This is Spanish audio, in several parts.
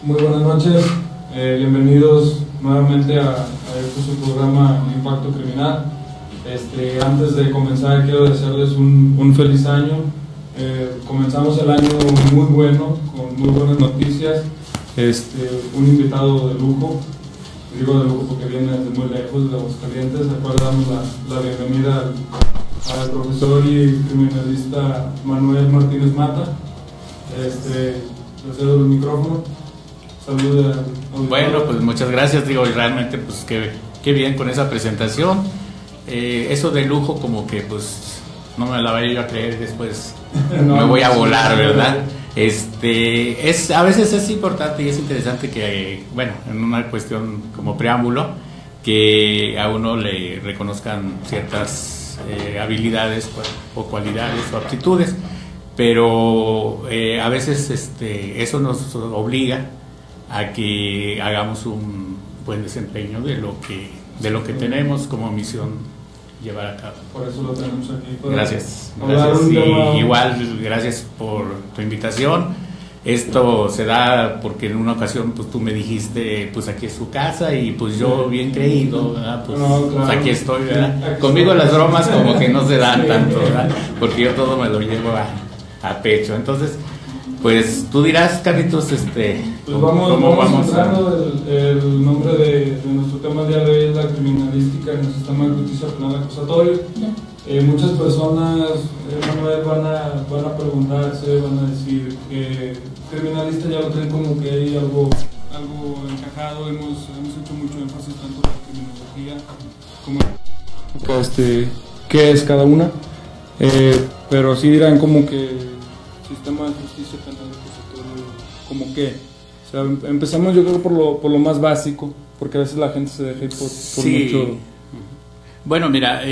Muy buenas noches, bienvenidos nuevamente a este su programa Impacto Criminal. Antes de comenzar quiero desearles un feliz año. Comenzamos el año muy bueno, con muy buenas noticias. Un invitado de lujo, digo de lujo porque viene desde muy lejos, de Aguascalientes, al cual damos la bienvenida al profesor y criminalista Manuel Martínez Mata. Le cedo el micrófono. Saludos. Bueno, pues muchas gracias, digo, y realmente pues qué bien con esa presentación. Eso de lujo como que pues no me la vaya yo a creer después. No, me voy a volar, ¿verdad? A veces es importante y es interesante que, bueno, en una cuestión como preámbulo, que a uno le reconozcan ciertas habilidades o cualidades o aptitudes, pero a veces eso nos obliga a que hagamos un buen desempeño de lo que tenemos como misión llevar a cabo. Por eso lo tenemos aquí. Gracias. Y igual, gracias por tu invitación. Esto se da porque en una ocasión pues tú me dijiste, pues aquí es su casa, y pues yo bien creído, ¿verdad? Pues, no, claro. Pues aquí estoy, ¿verdad? Aquí conmigo las bromas como que no se dan tanto, ¿verdad? Porque yo todo me lo llevo a pecho. Entonces, pues tú dirás, Carlitos, pues vamos entrando. El nombre de nuestro tema de hoy es la criminalística en el sistema de justicia penal acusatorio. Muchas personas, Manuel, van a preguntarse, van a decir que criminalista ya lo creen como que hay algo encajado. Hemos hecho mucho énfasis tanto en la criminología como qué es cada una, pero sí dirán como que sistema de justicia penal acusatorio, como que, o sea, empezamos yo creo por lo más básico, porque a veces la gente se deja ir por sí. Mucho. Bueno, mira,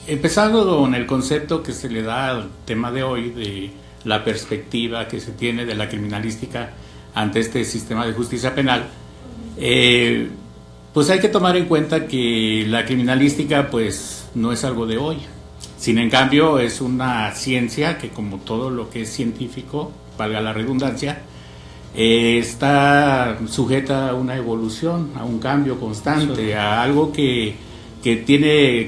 empezando con el concepto que se le da al tema de hoy, de la perspectiva que se tiene de la criminalística ante este sistema de justicia penal, pues hay que tomar en cuenta que la criminalística pues no es algo de hoy. Sin en cambio, es una ciencia que, como todo lo que es científico, valga la redundancia, está sujeta a una evolución, a un cambio constante, a algo que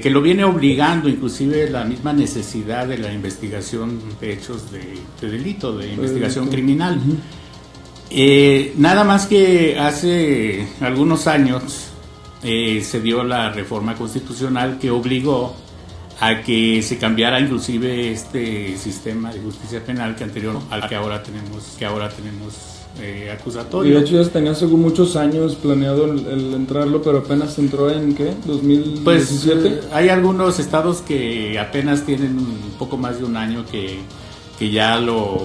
lo viene obligando, inclusive la misma necesidad de la investigación de hechos de delito, de investigación criminal. Nada más que hace algunos años se dio la reforma constitucional que obligó a que se cambiara inclusive este sistema de justicia penal que anterior al que ahora tenemos acusatorio. Y de hecho ya tenía según muchos años planeado el entrarlo, pero apenas entró en ¿qué? 2017. Pues hay algunos estados que apenas tienen un poco más de un año que ya lo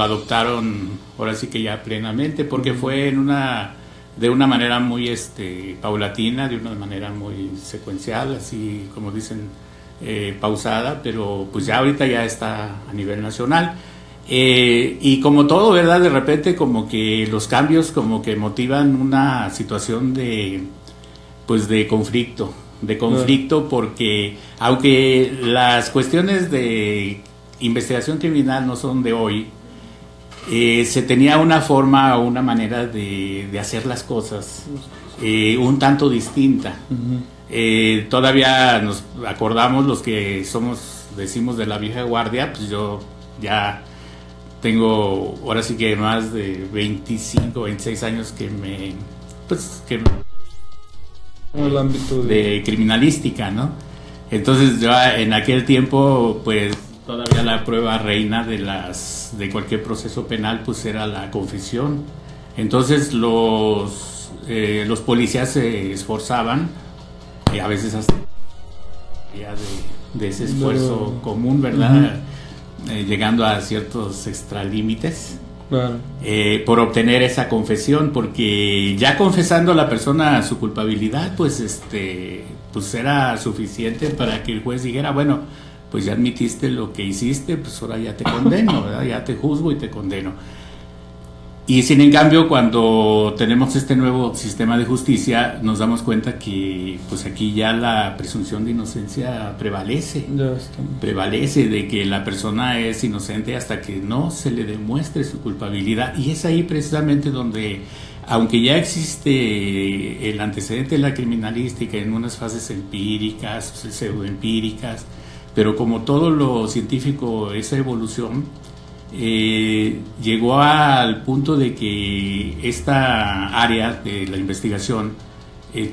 adoptaron, ahora sí que ya plenamente, porque fue de una manera muy paulatina, de una manera muy secuencial, así como dicen, pausada, pero pues ya ahorita ya está a nivel nacional. Y como todo, ¿verdad? De repente como que los cambios como que motivan una situación de conflicto, porque aunque las cuestiones de investigación criminal no son de hoy, se tenía una forma o una manera de hacer las cosas un tanto distinta. Todavía nos acordamos los que decimos de la vieja guardia, pues yo ya tengo ahora sí que más de 25, 26 años que el ámbito de criminalística, ¿no? Entonces ya en aquel tiempo pues todavía la prueba reina de cualquier proceso penal pues era la confesión. Entonces los policías se esforzaban, a veces hasta de ese esfuerzo común, ¿verdad? Llegando a ciertos extralímites, claro. Por obtener esa confesión, porque ya confesando a la persona su culpabilidad, pues era suficiente para que el juez dijera, bueno, pues ya admitiste lo que hiciste, pues ahora ya te condeno, ¿verdad? Ya te juzgo y te condeno. Y sin en cambio, cuando tenemos este nuevo sistema de justicia, nos damos cuenta que pues aquí ya la presunción de inocencia prevalece. Prevalece de que la persona es inocente hasta que no se le demuestre su culpabilidad. Y es ahí precisamente donde, aunque ya existe el antecedente de la criminalística en unas fases empíricas, pseudoempíricas, pero como todo lo científico, esa evolución llegó al punto de que esta área de la investigación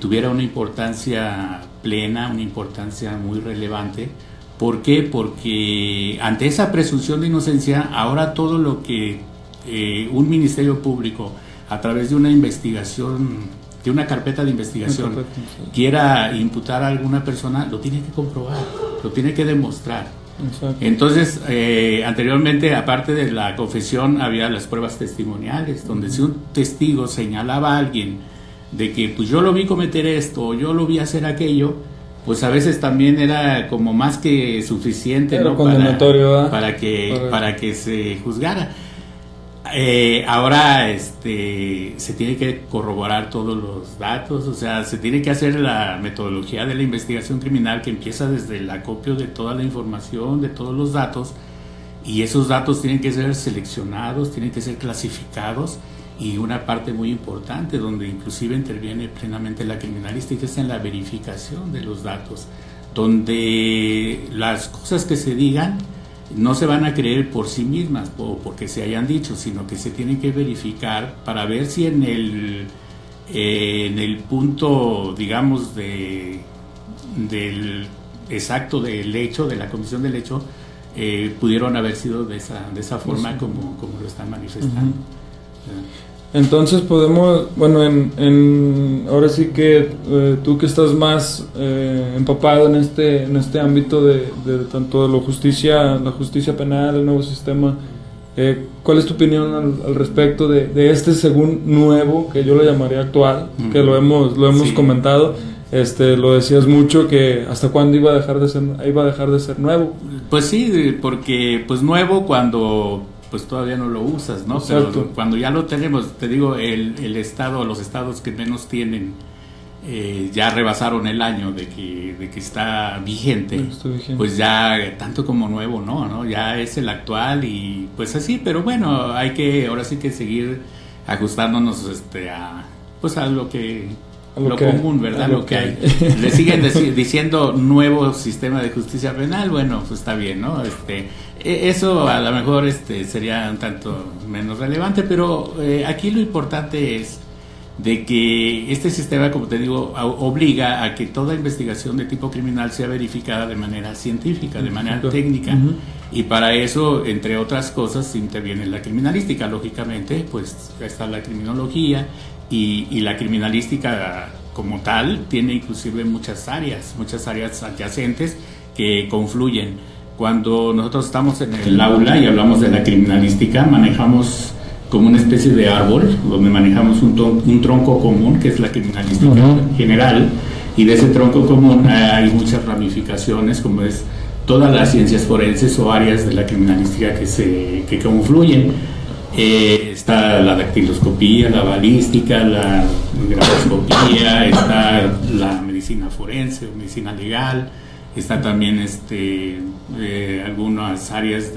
tuviera una importancia plena, una importancia muy relevante. ¿Por qué? Porque ante esa presunción de inocencia, ahora todo lo que un ministerio público, a través de una investigación, de una carpeta de investigación, quiera imputar a alguna persona, lo tiene que comprobar, lo tiene que demostrar. Exacto. Entonces, anteriormente, aparte de la confesión, había las pruebas testimoniales, donde si un testigo señalaba a alguien de que pues yo lo vi cometer esto, o yo lo vi hacer aquello, pues a veces también era como más que suficiente, ¿no? para que se juzgara. Ahora se tiene que corroborar todos los datos, o sea, se tiene que hacer la metodología de la investigación criminal, que empieza desde el acopio de toda la información, de todos los datos, y esos datos tienen que ser seleccionados, tienen que ser clasificados, y una parte muy importante donde inclusive interviene plenamente la criminalística es en la verificación de los datos, donde las cosas que se digan no se van a creer por sí mismas o porque se hayan dicho, sino que se tienen que verificar para ver si en el punto, digamos, del exacto del hecho, de la comisión del hecho, pudieron haber sido de esa forma, sí, como lo están manifestando. Entonces podemos, bueno, ahora sí que tú que estás más empapado en este ámbito de tanto de la justicia penal, el nuevo sistema, ¿cuál es tu opinión al respecto de este según nuevo, que yo lo llamaría actual, que lo hemos sí, comentado? Lo decías mucho, que hasta cuándo iba a dejar de ser nuevo. Pues sí, porque pues nuevo cuando pues todavía no lo usas, ¿no? Exacto. Pero cuando ya lo tenemos, te digo, el estado, los estados que menos tienen ya rebasaron el año de que está vigente, pues ya tanto como nuevo, ¿no? Ya es el actual y pues así, pero bueno, hay que ahora sí que seguir ajustándonos a lo que común, ¿verdad? Lo que hay. Le siguen diciendo nuevo sistema de justicia penal, bueno, pues está bien, ¿no? Eso a lo mejor sería un tanto menos relevante, pero aquí lo importante es de que este sistema, como te digo, obliga a que toda investigación de tipo criminal sea verificada de manera científica, de manera técnica, y para eso, entre otras cosas, interviene la criminalística, lógicamente, pues está la criminología, y la criminalística como tal tiene inclusive muchas áreas adyacentes que confluyen. Cuando nosotros estamos en el aula y hablamos de la criminalística, manejamos como una especie de árbol, donde manejamos un tronco común, que es la criminalística general, y de ese tronco común hay muchas ramificaciones, como es todas las ciencias forenses o áreas de la criminalística que confluyen. Está la dactiloscopía, la balística, la grafoscopía, está la medicina forense o medicina legal, está también algunas áreas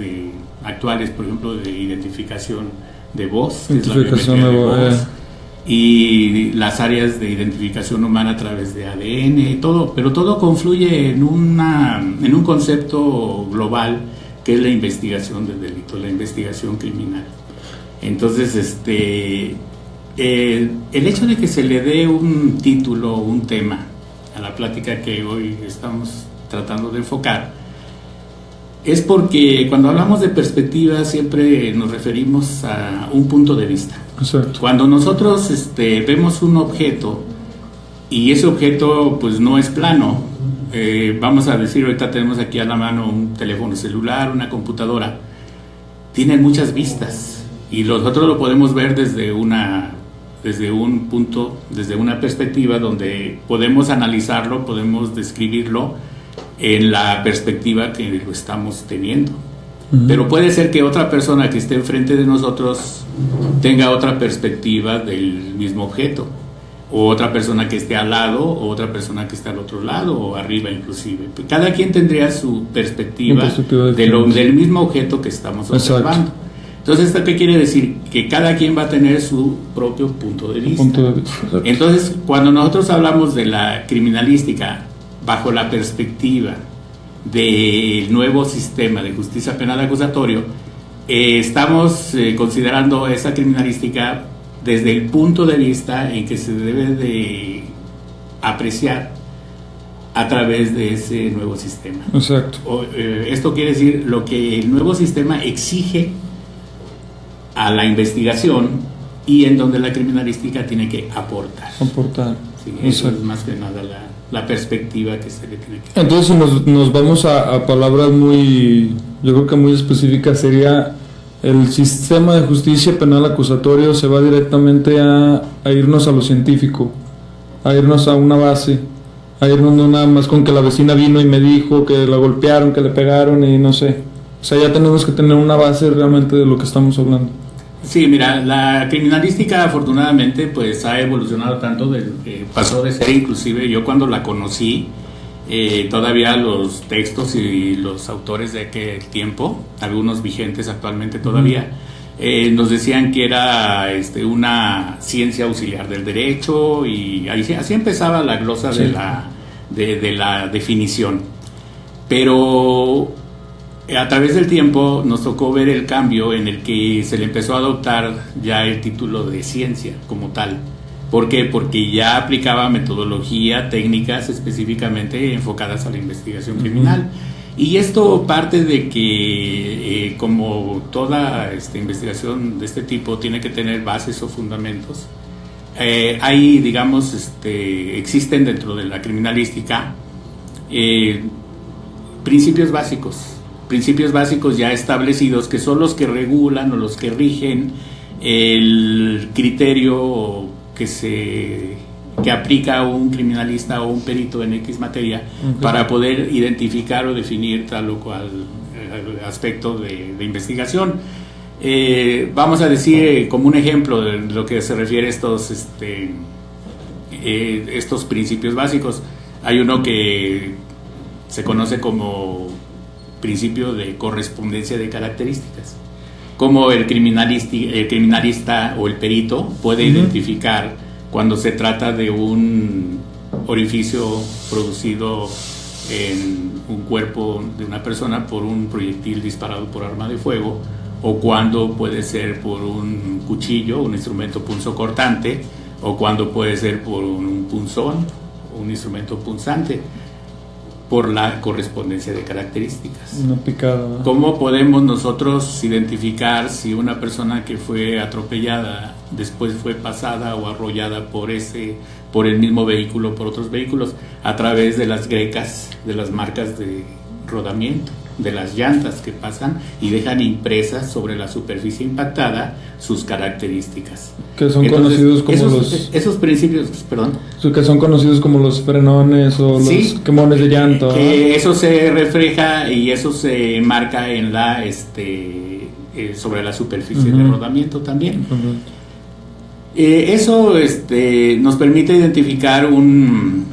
actuales, por ejemplo, de identificación de voz, que es la biometría de voz, y las áreas de identificación humana a través de ADN y todo, pero todo confluye en un concepto global que es la investigación del delito, la investigación criminal. Entonces, el hecho de que se le dé un título, un tema a la plática que hoy estamos tratando de enfocar, es porque cuando hablamos de perspectiva siempre nos referimos a un punto de vista. Exacto. Cuando nosotros vemos un objeto y ese objeto pues no es plano, vamos a decir, ahorita tenemos aquí a la mano un teléfono celular, una computadora, tienen muchas vistas y nosotros lo podemos ver desde un punto, desde una perspectiva donde podemos analizarlo, podemos describirlo en la perspectiva que lo estamos teniendo. Pero puede ser que otra persona que esté enfrente de nosotros tenga otra perspectiva del mismo objeto, o otra persona que esté al lado, o otra persona que esté al otro lado, o arriba inclusive. Cada quien tendría su perspectiva del mismo objeto que estamos observando. Entonces, ¿esto qué quiere decir? Que cada quien va a tener su propio punto de vista. Entonces, cuando nosotros hablamos de la criminalística bajo la perspectiva del nuevo sistema de justicia penal acusatorio, estamos considerando esa criminalística desde el punto de vista en que se debe de apreciar a través de ese nuevo sistema. Exacto. Esto quiere decir lo que el nuevo sistema exige a la investigación y en donde la criminalística tiene que aportar. Sí, eso es más que nada la perspectiva que se le tiene que dar. Entonces, si nos vamos a palabras yo creo que muy específicas, sería el sistema de justicia penal acusatorio se va directamente a irnos a lo científico, a irnos a una base, a irnos no nada más con que la vecina vino y me dijo que la golpearon, que le pegaron y no sé. O sea, ya tenemos que tener una base realmente de lo que estamos hablando. Sí, mira, la criminalística afortunadamente pues ha evolucionado tanto, pasó de ser, inclusive yo cuando la conocí, todavía los textos y los autores de aquel tiempo, algunos vigentes actualmente todavía, nos decían que era una ciencia auxiliar del derecho, y así empezaba la glosa de la definición. Pero a través del tiempo nos tocó ver el cambio en el que se le empezó a adoptar ya el título de ciencia como tal. ¿Por qué? Porque ya aplicaba metodología, técnicas específicamente enfocadas a la investigación criminal. Y esto parte de que como toda investigación de este tipo tiene que tener bases o fundamentos, hay, digamos, existen dentro de la criminalística principios básicos ya establecidos, que son los que regulan o los que rigen el criterio que aplica un criminalista o un perito en X materia para poder identificar o definir tal o cual aspecto de investigación. Vamos a decir como un ejemplo de lo que se refiere a estos principios básicos. Hay uno que se conoce como principio de correspondencia de características, como el criminalista o el perito puede identificar cuando se trata de un orificio producido en un cuerpo de una persona por un proyectil disparado por arma de fuego, o cuando puede ser por un cuchillo, un instrumento punzocortante, o cuando puede ser por un punzón, un instrumento punzante, por la correspondencia de características. Una picada. ¿Cómo podemos nosotros identificar si una persona que fue atropellada después fue pasada o arrollada por el mismo vehículo, por otros vehículos? A través de las grecas, de las marcas de rodamiento, de las llantas que pasan y dejan impresas sobre la superficie impactada sus características. Que son conocidos como esos principios, perdón. Que son conocidos como los frenones o los quemones de llanta. Eso se refleja y eso se marca en la sobre la superficie de rodamiento también. Eso nos permite identificar un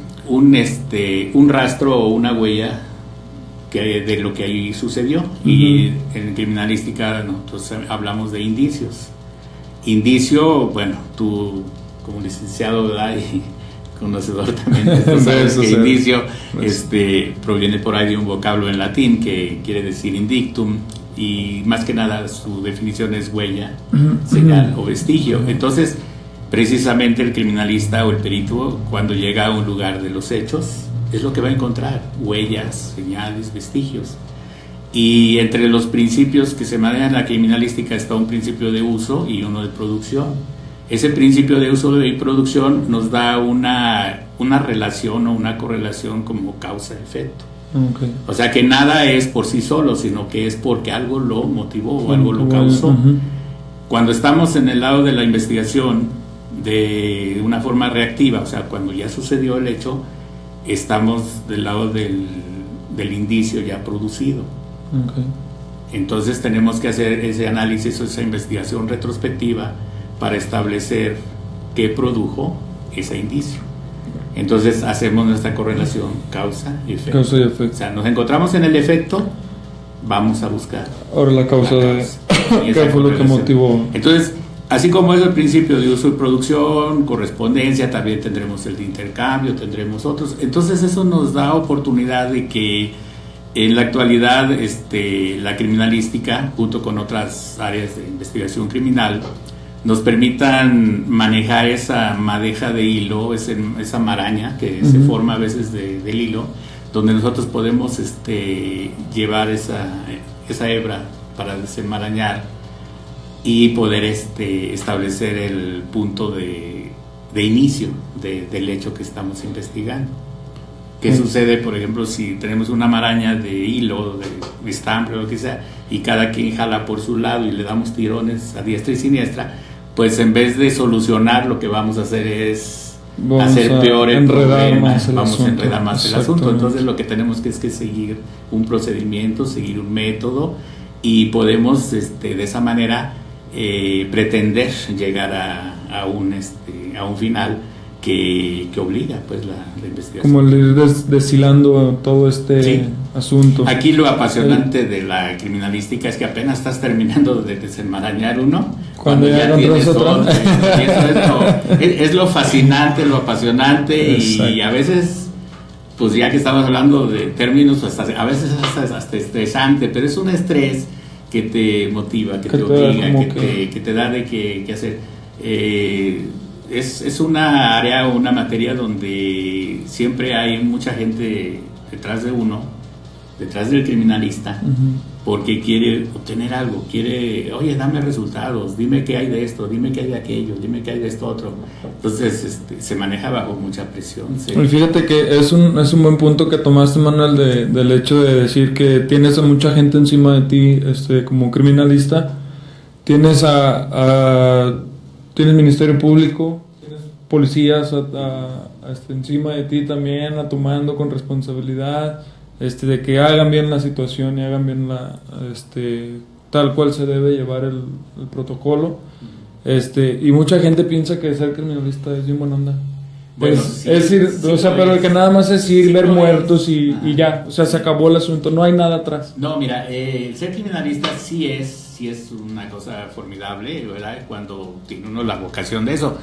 rastro o una huella de lo que ahí sucedió. Y en criminalística nosotros hablamos de indicios. Indicio, bueno, tú como licenciado, ¿verdad? Y conocedor también, tú sabes que indicio proviene por ahí de un vocablo en latín que quiere decir indictum, y más que nada su definición es huella, señal o vestigio. Entonces, precisamente el criminalista o el perito, cuando llega a un lugar de los hechos, es lo que va a encontrar: huellas, señales, vestigios. Y entre los principios que se manejan en la criminalística está un principio de uso y uno de producción. Ese principio de uso y producción nos da una relación o una correlación como causa-efecto. O sea que nada es por sí solo, sino que es porque algo lo motivó o algo lo causó. Cuando estamos en el lado de la investigación de una forma reactiva, o sea, cuando ya sucedió el hecho, estamos del lado del indicio ya producido. Entonces tenemos que hacer ese análisis o esa investigación retrospectiva para establecer qué produjo ese indicio. Entonces hacemos nuestra correlación causa y efecto. Causa y efecto. O sea, nos encontramos en el efecto, vamos a buscar ahora la causa de qué fue lo que motivó. Entonces, así como es el principio de uso y producción, correspondencia, también tendremos el de intercambio, tendremos otros. Entonces eso nos da oportunidad de que en la actualidad la criminalística, junto con otras áreas de investigación criminal, nos permitan manejar esa madeja de hilo, esa maraña que se forma a veces del hilo, donde nosotros podemos llevar esa hebra para desenmarañar y poder establecer el punto de inicio del hecho que estamos investigando. ¿Qué sucede, por ejemplo, si tenemos una maraña de hilo, de estambre o lo que sea, y cada quien jala por su lado y le damos tirones a diestra y siniestra? Pues en vez de solucionar, lo que vamos a hacer es hacer peor el problema, vamos a enredar más el asunto. Entonces lo que tenemos que es que seguir un procedimiento, seguir un método, y podemos de esa manera pretender llegar a un final que obliga pues la investigación. Como el ir deshilando todo asunto. Aquí lo apasionante de la criminalística es que apenas estás terminando de desenmarañar uno, cuando ya tienes otro. Es lo fascinante, lo apasionante. Y a veces, pues ya que estamos hablando de términos, a veces hasta estresante, pero es un estrés que te motiva, que te obliga, que te da de qué hacer. Es una área, una materia donde siempre hay mucha gente detrás de uno, detrás del criminalista, porque quiere obtener algo, oye, dame resultados, dime qué hay de esto, dime qué hay de aquello, dime qué hay de esto otro. Entonces se maneja bajo mucha presión. Y fíjate que es un buen punto que tomaste, Manuel, del hecho de decir que tienes a mucha gente encima de ti como criminalista. Tienes tienes Ministerio Público, tienes policías encima de ti también, tomando con responsabilidad de que hagan bien la situación y hagan bien tal cual se debe llevar el protocolo. Y mucha gente piensa que ser criminalista es bien buena onda. Bueno, pero que nada más es ir, ver muertos y ya, o sea, se acabó el asunto, no hay nada atrás. No, mira, ser criminalista sí es una cosa formidable, ¿verdad? Cuando tiene uno la vocación de eso.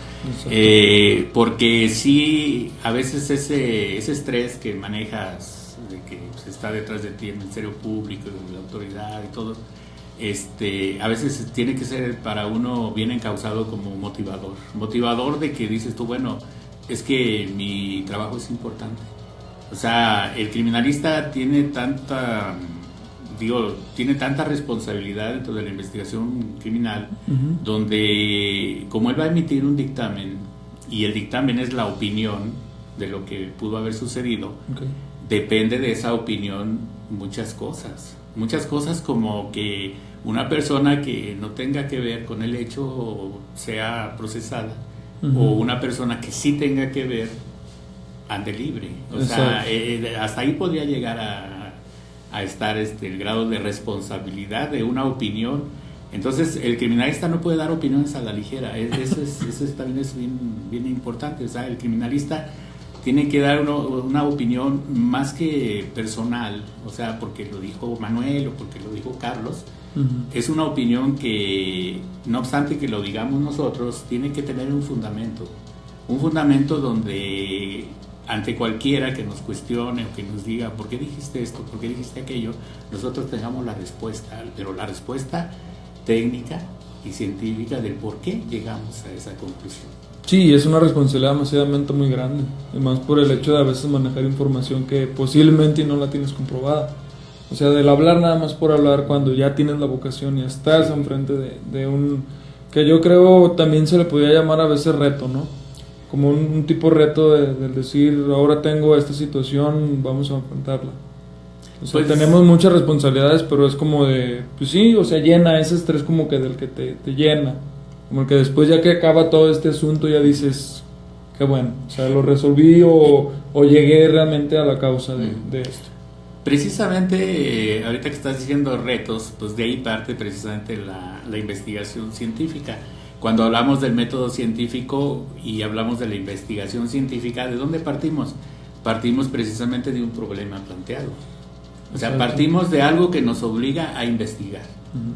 Porque sí, a veces ese estrés que manejas, de que se está detrás de ti el Ministerio Público, la autoridad y todo, a veces tiene que ser para uno bien encausado como motivador de que dices tú, bueno, es que mi trabajo es importante. O sea, el criminalista tiene tanta responsabilidad dentro de la investigación criminal, donde como él va a emitir un dictamen, y el dictamen es la opinión de lo que pudo haber sucedido, depende de esa opinión muchas cosas, como que una persona que no tenga que ver con el hecho sea procesada, o una persona que sí tenga que ver ande libre. O sea, hasta ahí podría llegar a estar el grado de responsabilidad de una opinión. Entonces el criminalista no puede dar opiniones a la ligera. Eso también es bien importante. O sea, el criminalista tiene que dar una opinión más que personal, o sea, porque lo dijo Manuel o porque lo dijo Carlos. Es una opinión que, no obstante que lo digamos nosotros, tiene que tener un fundamento donde ante cualquiera que nos cuestione o que nos diga ¿por qué dijiste esto? ¿Por qué dijiste aquello? Nosotros tengamos la respuesta, pero la respuesta técnica y científica del por qué llegamos a esa conclusión. Sí, es una responsabilidad demasiadamente muy grande, además por el hecho de a veces manejar información que posiblemente no la tienes comprobada. O sea, del hablar nada más por hablar, cuando ya tienes la vocación y estás enfrente de un... que yo creo también se le podría llamar a veces reto, ¿no? Como un tipo de reto del decir, ahora tengo esta situación, vamos a enfrentarla. O sea, tenemos muchas responsabilidades, pero es como de... pues sí, o sea, llena ese estrés como que del que te llena. Como que después ya que acaba todo este asunto ya dices, qué bueno, o sea, lo resolví o llegué realmente a la causa de esto. Precisamente, ahorita que estás diciendo retos, pues de ahí parte precisamente la investigación científica. Cuando hablamos del método científico y hablamos de la investigación científica, ¿de dónde partimos? Partimos precisamente de un problema planteado. O sea, partimos de algo que nos obliga a investigar.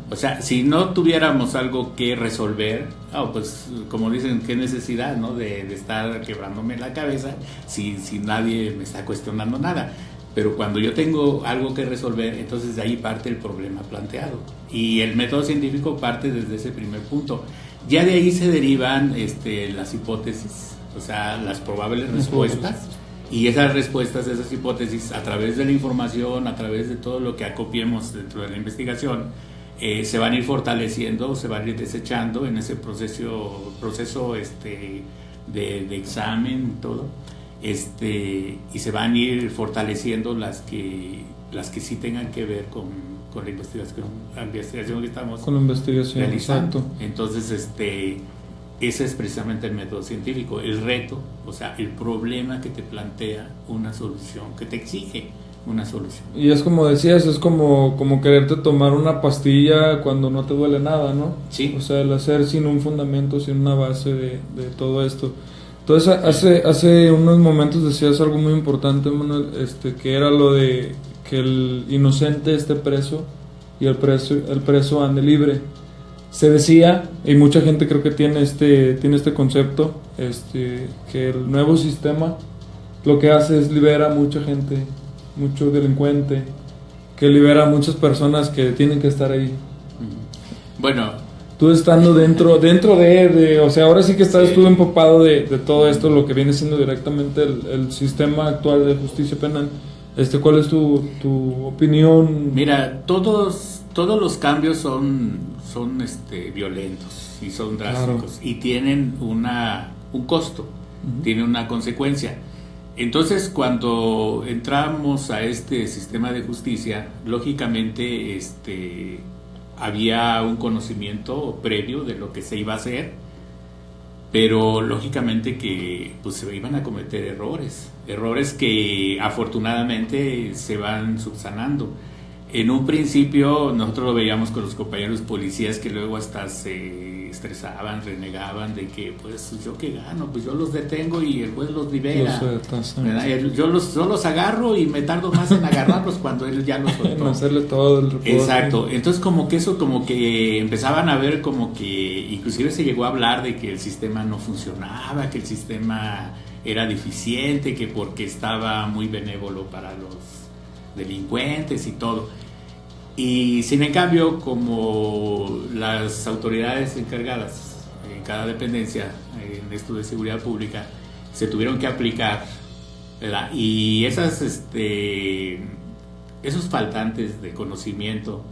O sea, si no tuviéramos algo que resolver, pues como dicen, qué necesidad, ¿no? de estar quebrándome la cabeza si nadie me está cuestionando nada. Pero cuando yo tengo algo que resolver, entonces de ahí parte el problema planteado. Y el método científico parte desde ese primer punto. Ya de ahí se derivan las hipótesis, o sea, las probables respuestas. Y esas respuestas, esas hipótesis, a través de la información, a través de todo lo que acopiemos dentro de la investigación, se van a ir fortaleciendo, se van a ir desechando en ese proceso de examen y todo, y se van a ir fortaleciendo las que sí tengan que ver con la investigación que estamos con la investigación realizando. Exacto. Entonces, ese es precisamente el método científico, el reto, o sea, el problema que te plantea una solución, que te exige una solución. Y es como decías, es como quererte tomar una pastilla cuando no te duele nada, ¿no? Sí. O sea, el hacer sin un fundamento, sin una base de todo esto. Entonces, hace unos momentos decías algo muy importante, Manuel, que era lo de que el inocente esté preso y el preso ande libre. Se decía, y mucha gente creo que tiene este concepto, que el nuevo sistema lo que hace es libera a mucha gente, mucho delincuente, que libera a muchas personas que tienen que estar ahí. Bueno, tú estando dentro de o sea, ahora sí que estás tú empapado de todo esto, lo que viene siendo directamente el sistema actual de justicia penal. ¿Cuál es tu opinión? Mira, todos los cambios son violentos y son drásticos, claro, y tienen un costo, tienen una consecuencia. Entonces, cuando entramos a este sistema de justicia, lógicamente había un conocimiento previo de lo que se iba a hacer, pero lógicamente que pues se iban a cometer errores que afortunadamente se van subsanando. En un principio nosotros lo veíamos con los compañeros policías que luego hasta se estresaban, renegaban de que pues yo qué gano, pues yo los detengo y el juez los libera, yo los agarro y me tardo más en agarrarlos cuando él ya los soltó. En hacerle todo el reporte. Exacto, entonces como que empezaban a ver como que inclusive se llegó a hablar de que el sistema no funcionaba, que el sistema era deficiente, que porque estaba muy benévolo para los delincuentes y todo. Y sin en cambio, como las autoridades encargadas en cada dependencia en esto de seguridad pública se tuvieron que aplicar, ¿verdad? Y esos faltantes de conocimiento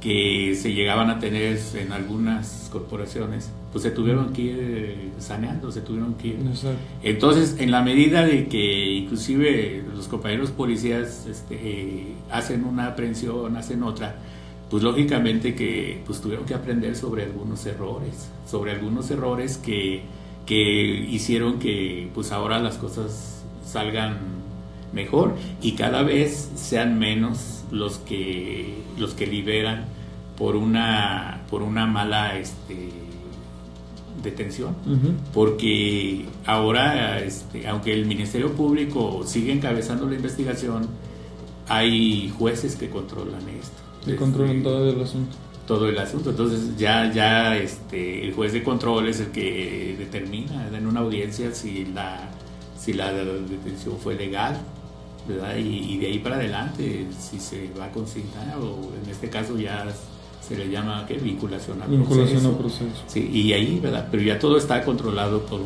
que se llegaban a tener en algunas corporaciones, pues se tuvieron que ir saneando, se tuvieron que ir. Exacto. Entonces, en la medida de que inclusive los compañeros policías hacen una aprehensión, hacen otra, pues lógicamente que pues tuvieron que aprender sobre algunos errores que hicieron que pues ahora las cosas salgan mejor y cada vez sean menos los que liberan por una mala detención, porque ahora aunque el Ministerio Público sigue encabezando la investigación, hay jueces que controlan esto, que controlan todo el asunto. Entonces ya el juez de control es el que determina en una audiencia si la detención fue legal, ¿verdad? Y de ahí para adelante si se va a consignar, o en este caso ya se le llama vinculación a proceso. Sí, y ahí, ¿verdad? Pero ya todo está controlado por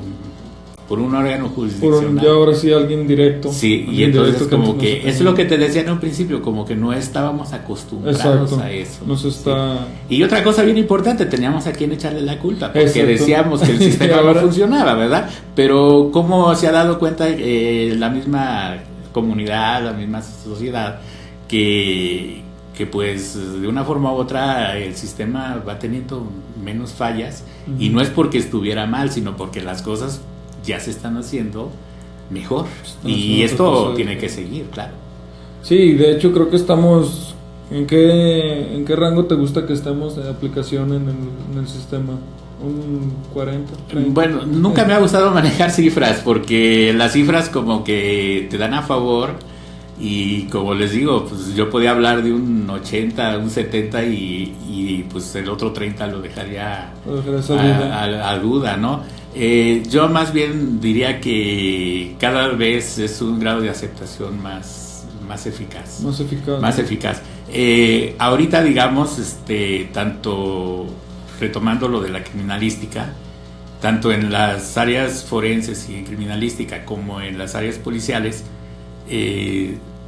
un órgano jurisdiccional. Ya ahora sí alguien directo. Sí, y entonces como que eso es lo que te decía en un principio, como que no estábamos acostumbrados a eso. Nos está... Sí. Y otra cosa bien importante, teníamos a quien echarle la culpa, porque decíamos que el sistema no funcionaba, ¿verdad? Pero ¿cómo se ha dado cuenta la misma comunidad, la misma sociedad, que pues de una forma u otra el sistema va teniendo menos fallas? Y no es porque estuviera mal, sino porque las cosas ya se están haciendo mejor, y esto tiene que seguir, claro. Sí, de hecho creo que estamos... ¿En qué rango te gusta que estemos de aplicación en el sistema? ¿Un 40? 30? Bueno, nunca me ha gustado manejar cifras porque las cifras como que te dan a favor y como les digo, pues yo podía hablar de un 80, un 70 y pues el otro 30 lo dejaría a duda, ¿no? Yo más bien diría que cada vez es un grado de aceptación más eficaz. Más eficaz. Ahorita, digamos, tanto retomando lo de la criminalística, tanto en las áreas forenses y en criminalística como en las áreas policiales,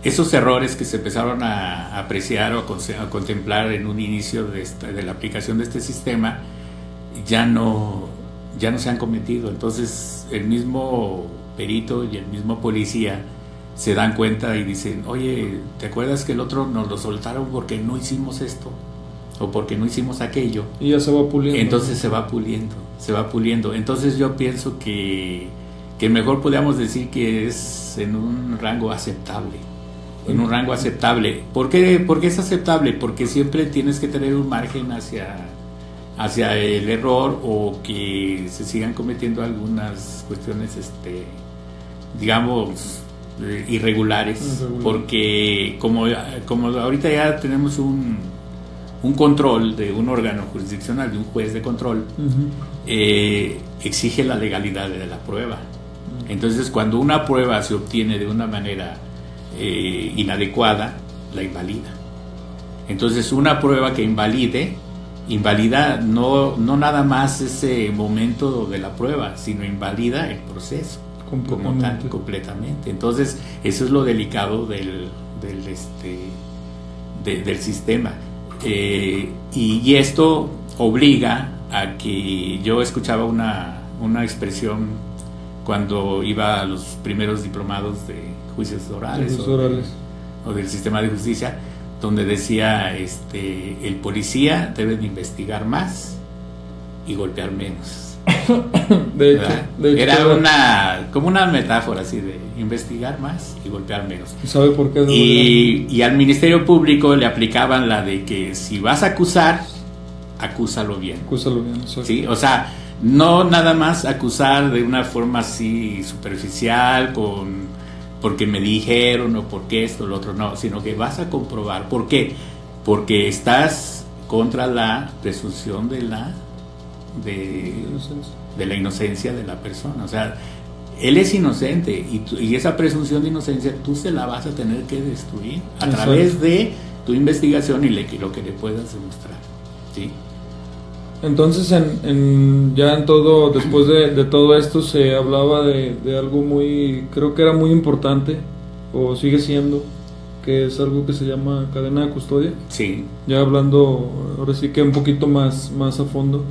esos errores que se empezaron a apreciar o a contemplar en un inicio de la aplicación de este sistema ya no se han cometido. Entonces el mismo perito y el mismo policía se dan cuenta y dicen, oye, ¿te acuerdas que el otro nos lo soltaron porque no hicimos esto? O porque no hicimos aquello. Y ya se va puliendo. Entonces se va puliendo. Entonces yo pienso que mejor podríamos decir que es en un rango aceptable. En un rango aceptable. ¿Por qué es aceptable? Porque siempre tienes que tener un margen hacia el error o que se sigan cometiendo algunas cuestiones, digamos, irregulares. Porque como ahorita ya tenemos un control de un órgano jurisdiccional, de un juez de control, exige la legalidad de la prueba. Entonces, cuando una prueba se obtiene de una manera inadecuada, la invalida. Entonces, una prueba que invalida no nada más ese momento de la prueba, sino invalida el proceso como tal, completamente. Entonces, eso es lo delicado del sistema. Y esto obliga a que yo escuchaba una expresión cuando iba a los primeros diplomados de juicios orales o del sistema de justicia, donde decía el policía debe de investigar más y golpear menos. de hecho era como una metáfora así de investigar más y golpear menos. ¿Sabe por qué? Y al Ministerio Público le aplicaban la de que si vas a acusar, acúsalo bien. ¿Sí? O sea, no nada más acusar de una forma así superficial porque me dijeron o porque esto o lo otro, no, sino que vas a comprobar. ¿Por qué? Porque estás contra la presunción de la inocencia de la persona. O sea, él es inocente y esa presunción de inocencia tú se la vas a tener que destruir a través de tu investigación y lo que le puedas demostrar, ¿sí? Entonces después de todo esto se hablaba de algo creo que era muy importante, o sigue siendo, que es algo que se llama cadena de custodia. Sí. Ya hablando ahora sí que un poquito más a fondo,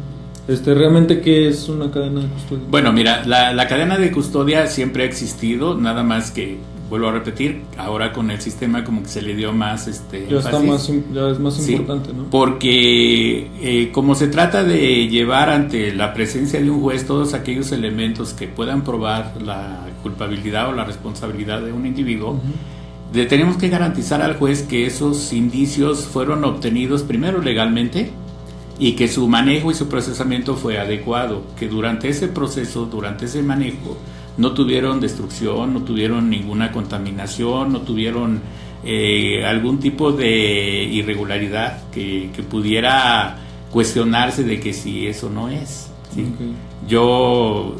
¿realmente qué es una cadena de custodia? Bueno, mira, la cadena de custodia siempre ha existido, nada más que, vuelvo a repetir, ahora con el sistema como que se le dio más ya es más sí, importante, ¿no? Porque como se trata de llevar ante la presencia de un juez todos aquellos elementos que puedan probar la culpabilidad o la responsabilidad de un individuo, tenemos que garantizar al juez que esos indicios fueron obtenidos primero legalmente y que su manejo y su procesamiento fue adecuado, que durante ese proceso, durante ese manejo, no tuvieron destrucción, no tuvieron ninguna contaminación, no tuvieron algún tipo de irregularidad que pudiera cuestionarse de que si eso no es, ¿sí? Okay. Yo,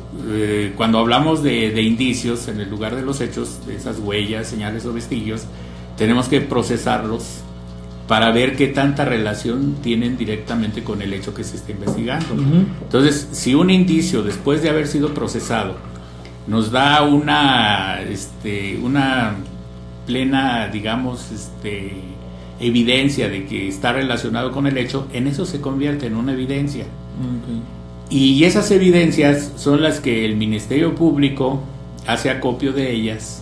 cuando hablamos de indicios en el lugar de los hechos, de esas huellas, señales o vestigios, tenemos que procesarlos para ver qué tanta relación tienen directamente con el hecho que se está investigando. Entonces, si un indicio, después de haber sido procesado, nos da una plena, digamos, evidencia de que está relacionado con el hecho, en eso se convierte en una evidencia. Okay. Y esas evidencias son las que el Ministerio Público hace acopio de ellas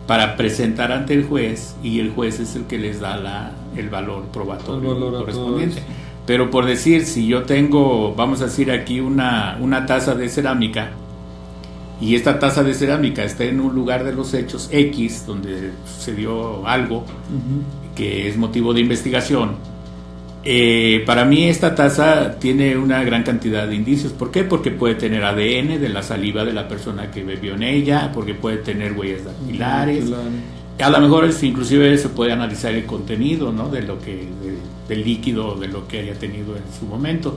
para presentar ante el juez, y el juez es el que les da el valor probatorio correspondiente. Pero por decir, si yo tengo, vamos a decir aquí, una taza de cerámica y esta taza de cerámica está en un lugar de los hechos X, donde sucedió algo que es motivo de investigación, para mí esta taza tiene una gran cantidad de indicios. ¿Por qué? Porque puede tener ADN de la saliva de la persona que bebió en ella, porque puede tener huellas dactilares. A lo mejor inclusive se puede analizar el contenido, ¿no?, de lo que del líquido, de lo que haya tenido en su momento.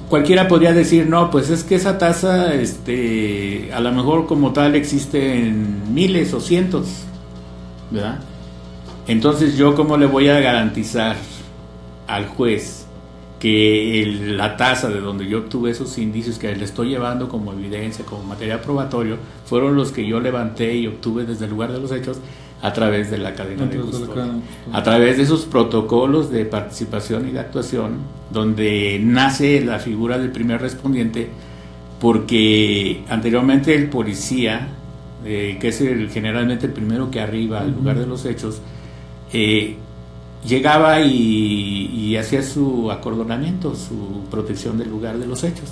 Cualquiera podría decir, no, pues es que esa taza a lo mejor como tal existen miles o cientos, ¿verdad? Entonces, ¿yo cómo le voy a garantizar al juez que la taza de donde yo obtuve esos indicios que le estoy llevando como evidencia, como material probatorio, fueron los que yo levanté y obtuve desde el lugar de los hechos a través de la cadena de custodia, a través de esos protocolos de participación y de actuación, donde nace la figura del primer respondiente? Porque anteriormente el policía, que es generalmente el primero que arriba al lugar de los hechos, llegaba y hacía su acordonamiento, su protección del lugar de los hechos,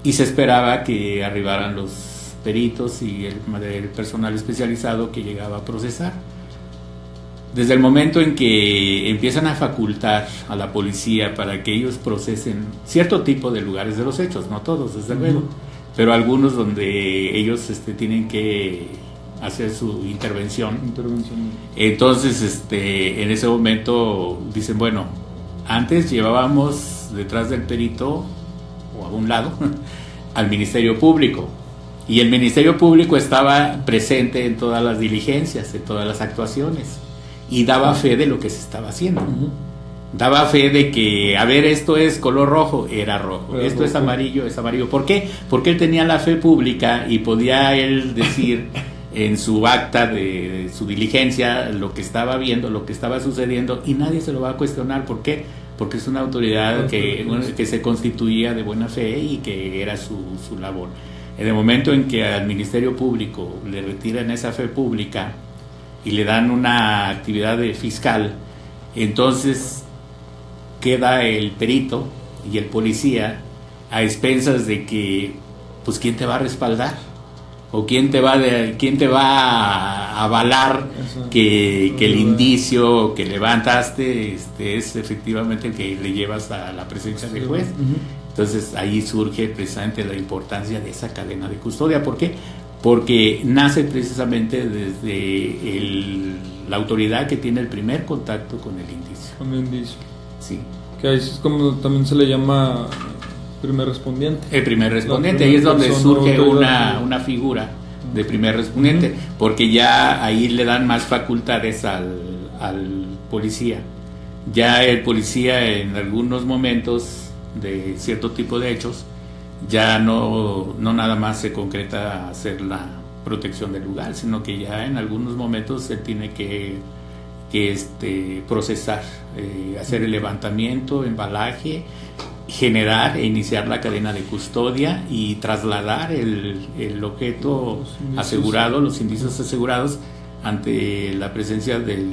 y se esperaba que arribaran los peritos y el personal especializado que llegaba a procesar. Desde el momento en que empiezan a facultar a la policía para que ellos procesen cierto tipo de lugares de los hechos, no todos desde luego, pero algunos donde ellos tienen que hacer su intervención. Entonces en ese momento dicen, bueno, antes llevábamos detrás del perito, o a un lado, al Ministerio Público, y el Ministerio Público estaba presente en todas las diligencias, en todas las actuaciones, y daba fe de lo que se estaba haciendo. Daba fe de que, a ver, esto es color rojo, era rojo, esto es amarillo, es amarillo. ¿Por qué? Porque él tenía la fe pública y podía él decir en su acta de su diligencia lo que estaba viendo, lo que estaba sucediendo, y nadie se lo va a cuestionar. ¿Por qué? Porque es una autoridad que se constituía de buena fe y que era su labor. En el momento en que al Ministerio Público le retiran esa fe pública y le dan una actividad de fiscal, entonces queda el perito y el policía a expensas de que, pues, ¿quién te va a respaldar? ¿O quién te va a avalar que el indicio que levantaste es efectivamente el que le llevas a la presencia del juez? Entonces ahí surge precisamente la importancia de esa cadena de custodia. ¿Por qué? Porque nace precisamente desde la autoridad que tiene el primer contacto con el indicio. Con el indicio. Sí. Que ahí es como también se le llama primer respondiente. El primer respondiente, ahí es donde surge una figura de primer respondiente, porque ya ahí le dan más facultades al policía. Ya el policía en algunos momentos de cierto tipo de hechos ya no nada más se concreta hacer la protección del lugar, sino que ya en algunos momentos se tiene que procesar, hacer el levantamiento, embalaje, generar e iniciar la cadena de custodia y trasladar el objeto asegurado, los indicios asegurados, ante la presencia del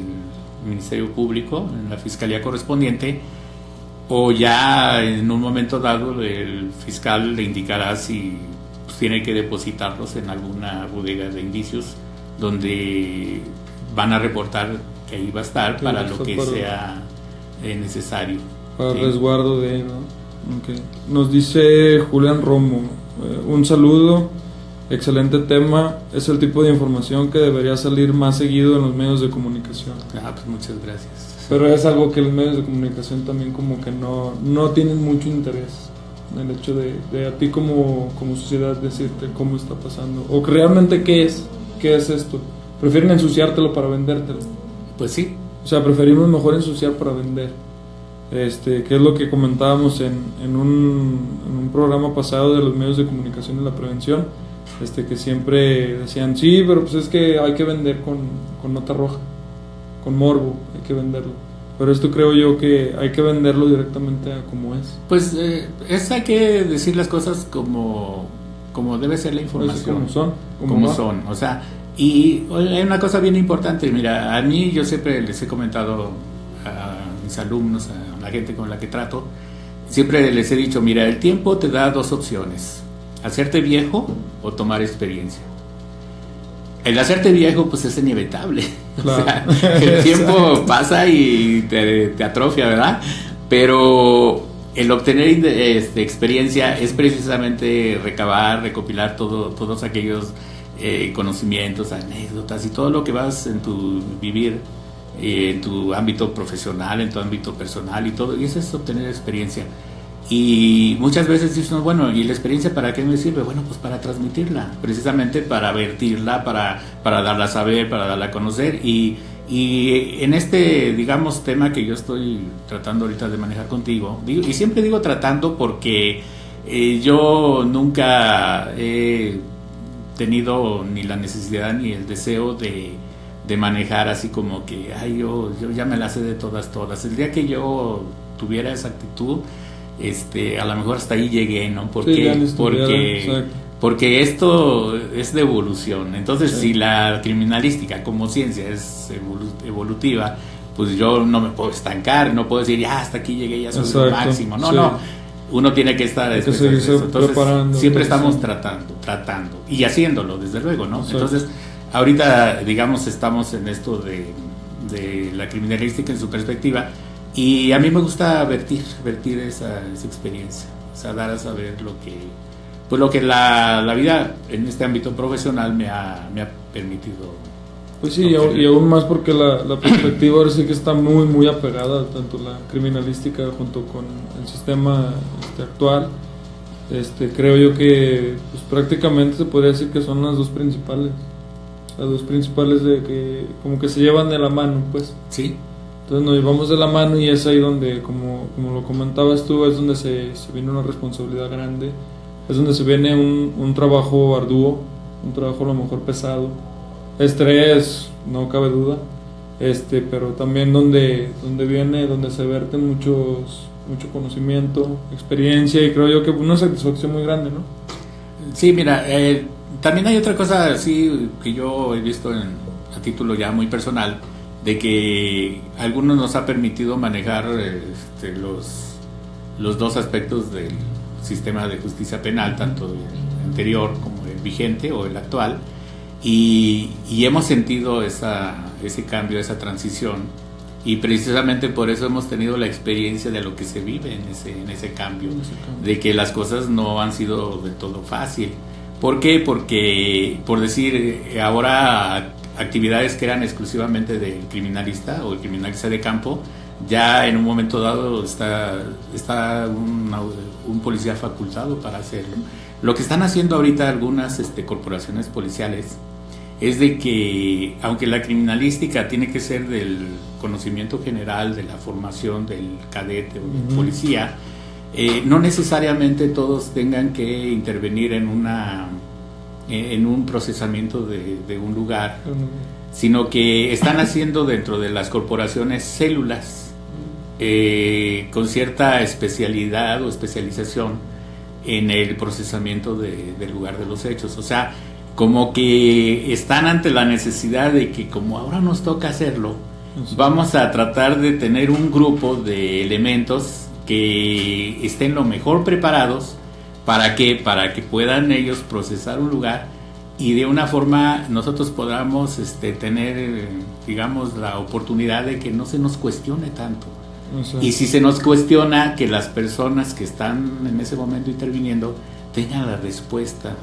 Ministerio Público en la fiscalía correspondiente, o ya en un momento dado el fiscal le indicará si tiene que depositarlos en alguna bodega de indicios donde van a reportar que ahí va a estar para lo que sea necesario. Para resguardo de, ¿no? Okay. Nos dice Julián Romo, un saludo, excelente tema, es el tipo de información que debería salir más seguido en los medios de comunicación. Pues muchas gracias. Pero es algo que los medios de comunicación también como que no tienen mucho interés en el hecho de a ti como sociedad decirte cómo está pasando, o que realmente qué es esto. Prefieren ensuciártelo para vendértelo. Pues sí. O sea, preferimos mejor ensuciar para vender. Que es lo que comentábamos en un programa pasado de los medios de comunicación de la prevención, que siempre decían, sí, pero pues es que hay que vender con nota roja, con morbo, hay que venderlo. Pero esto creo yo que hay que venderlo directamente a como es. Pues hay que decir las cosas como debe ser la información. Como son. O sea, y hay una cosa bien importante. Mira, a mí yo siempre les he comentado a mis alumnos, a la gente con la que trato, siempre les he dicho, mira, el tiempo te da dos opciones. ¿hacerte viejo o tomar experiencia? El hacerte viejo pues es inevitable. Claro. O sea, el tiempo pasa y te atrofia, ¿verdad? Pero el obtener experiencia es precisamente recopilar todos aquellos conocimientos, anécdotas y todo lo que vas en tu vivir, en tu ámbito profesional, en tu ámbito personal y todo, y eso es obtener experiencia. Y muchas veces dicen, bueno, ¿y la experiencia para qué me sirve? Bueno, pues para transmitirla, precisamente para vertirla, para darla a saber, para darla a conocer. Y en este, digamos, tema que yo estoy tratando ahorita de manejar contigo, y siempre digo tratando porque yo nunca he tenido ni la necesidad ni el deseo de manejar así como que, ay, yo ya me la sé de todas. El día que yo tuviera esa actitud, a lo mejor hasta ahí llegué, ¿no? Porque esto es de evolución. Entonces, si la criminalística como ciencia es evolutiva, pues yo no me puedo estancar, no puedo decir, ya hasta aquí llegué, ya soy lo máximo. No, uno tiene que estar entonces siempre estamos tratando y haciendo desde luego, ¿no? Exacto. Entonces, ahorita, digamos, estamos en esto de la criminalística en su perspectiva. Y a mí me gusta vertir esa experiencia, o sea, dar a saber lo que la vida en este ámbito profesional me ha permitido. Pues sí, y aún más porque la perspectiva ahora sí que está muy, muy apegada, tanto la criminalística junto con el sistema actual. Creo yo que pues, prácticamente se podría decir que son las dos principales de que como que se llevan de la mano, pues. Sí. Entonces nos llevamos de la mano y es ahí donde, como lo comentabas tú, es donde se viene una responsabilidad grande, es donde se viene un trabajo arduo, un trabajo a lo mejor pesado, estrés, no cabe duda, pero también donde se verten mucho conocimiento, experiencia, y creo yo que una satisfacción muy grande, ¿no? Sí, mira, también hay otra cosa así que yo he visto a título ya muy personal, de que a algunos nos ha permitido manejar los dos aspectos del sistema de justicia penal, tanto el anterior como el vigente o el actual, y hemos sentido ese cambio, esa transición, y precisamente por eso hemos tenido la experiencia de lo que se vive en ese cambio, de que las cosas no han sido del todo fácil. ¿Por qué? Porque, por decir, ahora actividades que eran exclusivamente del criminalista o el criminalista de campo, ya en un momento dado está un policía facultado para hacerlo. Lo que están haciendo ahorita algunas corporaciones policiales es de que, aunque la criminalística tiene que ser del conocimiento general, de la formación del cadete o del policía, no necesariamente todos tengan que intervenir en un procesamiento de un lugar, sino que están haciendo dentro de las corporaciones células con cierta especialidad o especialización en el procesamiento del lugar de los hechos. O sea, como que están ante la necesidad de que, como ahora nos toca hacerlo, vamos a tratar de tener un grupo de elementos que estén lo mejor preparados. ¿Para qué? Para que puedan ellos procesar un lugar y de una forma nosotros podamos tener, digamos, la oportunidad de que no se nos cuestione tanto. Y si se nos cuestiona, que las personas que están en ese momento interviniendo tengan la respuesta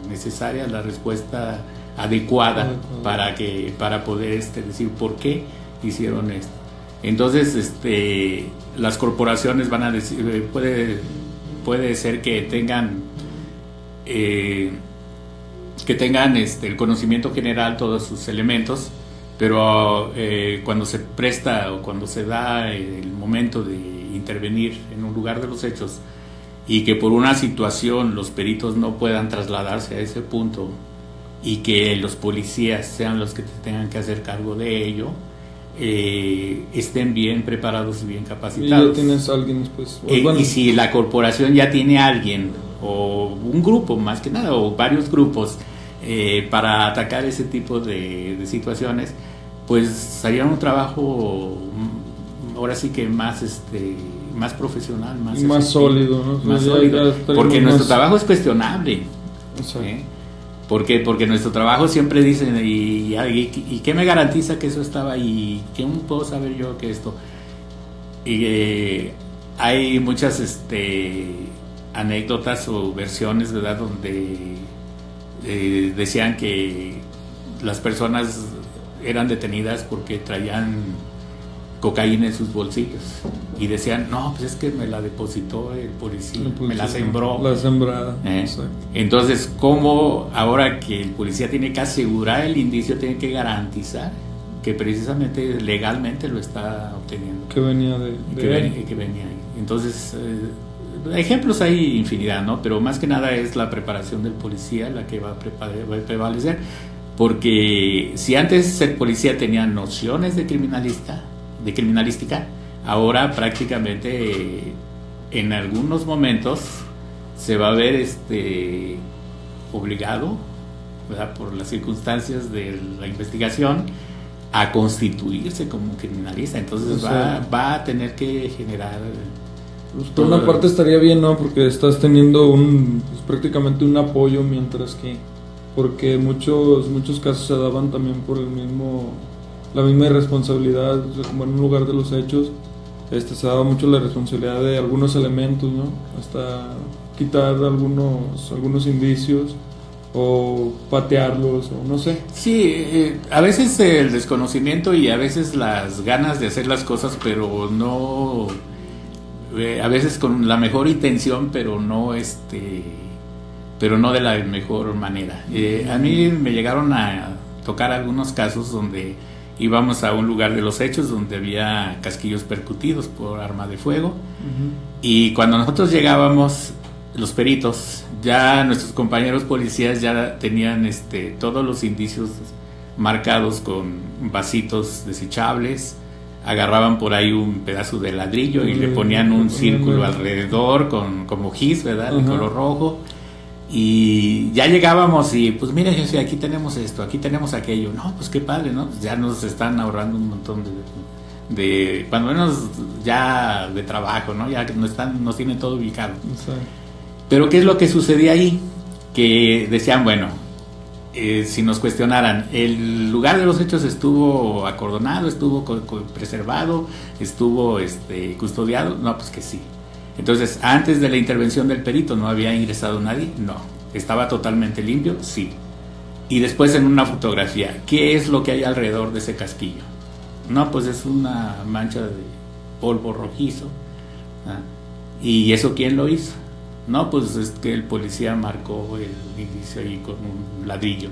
necesaria, la respuesta adecuada para poder decir por qué hicieron esto. Entonces, las corporaciones van a decir, puede ser que tengan el conocimiento general, todos sus elementos, pero cuando se presta o cuando se da el momento de intervenir en un lugar de los hechos y que por una situación los peritos no puedan trasladarse a ese punto y que los policías sean los que tengan que hacer cargo de ello, estén bien preparados y bien capacitados. Y ya tienes a alguien después. Y si la corporación ya tiene a alguien, o un grupo más que nada, o varios grupos, para atacar ese tipo de situaciones, pues harían un trabajo ahora sí que más más profesional, más sólido, ¿no? Más sólido, porque nuestro trabajo es cuestionable. Porque nuestro trabajo siempre dicen, ¿y qué me garantiza que eso estaba ahí? ¿Qué puedo saber yo que esto? Y hay muchas anécdotas o versiones, ¿verdad?, donde decían que las personas eran detenidas porque traían cocaína en sus bolsillos y decían, no, pues es que me la depositó el policía, me la sembró. La sembrada. Entonces, ¿cómo ahora que el policía tiene que asegurar el indicio, tiene que garantizar que precisamente legalmente lo está obteniendo? Que venía que venía ahí. Entonces, ejemplos hay infinidad, ¿no? Pero más que nada es la preparación del policía la que va a prevalecer, porque si antes el policía tenía nociones de criminalística, ahora prácticamente en algunos momentos se va a ver obligado, ¿verdad?, por las circunstancias de la investigación, a constituirse como criminalista. Entonces va a tener que generar... Por una parte estaría bien, ¿no? Porque estás teniendo prácticamente un apoyo, mientras que... Porque muchos casos se daban también por la misma irresponsabilidad, o sea, como en un lugar de los hechos, se daba mucho la responsabilidad de algunos elementos, ¿no? Hasta quitar algunos indicios o patearlos, o no sé. Sí, a veces el desconocimiento y a veces las ganas de hacer las cosas, pero no, a veces con la mejor intención, pero no de la mejor manera. A mí me llegaron a tocar algunos casos donde íbamos a un lugar de los hechos donde había casquillos percutidos por arma de fuego. Uh-huh. Y cuando nosotros llegábamos, los peritos, ya nuestros compañeros policías ya tenían todos los indicios marcados con vasitos desechables, agarraban por ahí un pedazo de ladrillo y le ponían un círculo alrededor como gis, ¿verdad?, de color rojo. Y ya llegábamos y pues mire, jefe, aquí tenemos esto, aquí tenemos aquello. No, pues qué padre, ¿no? Ya nos están ahorrando un montón de cuando menos ya de trabajo, ¿no? Ya nos tienen todo ubicado. Sí. Pero ¿qué es lo que sucedía ahí? Que decían, bueno, si nos cuestionaran, ¿el lugar de los hechos estuvo acordonado, estuvo preservado, estuvo custodiado? No, pues que sí. Entonces, antes de la intervención del perito, ¿no había ingresado nadie? No. ¿Estaba totalmente limpio? Sí. Y después en una fotografía, ¿qué es lo que hay alrededor de ese casquillo? No, pues es una mancha de polvo rojizo. ¿Y eso quién lo hizo? No, pues es que el policía marcó el indicio ahí con un ladrillo.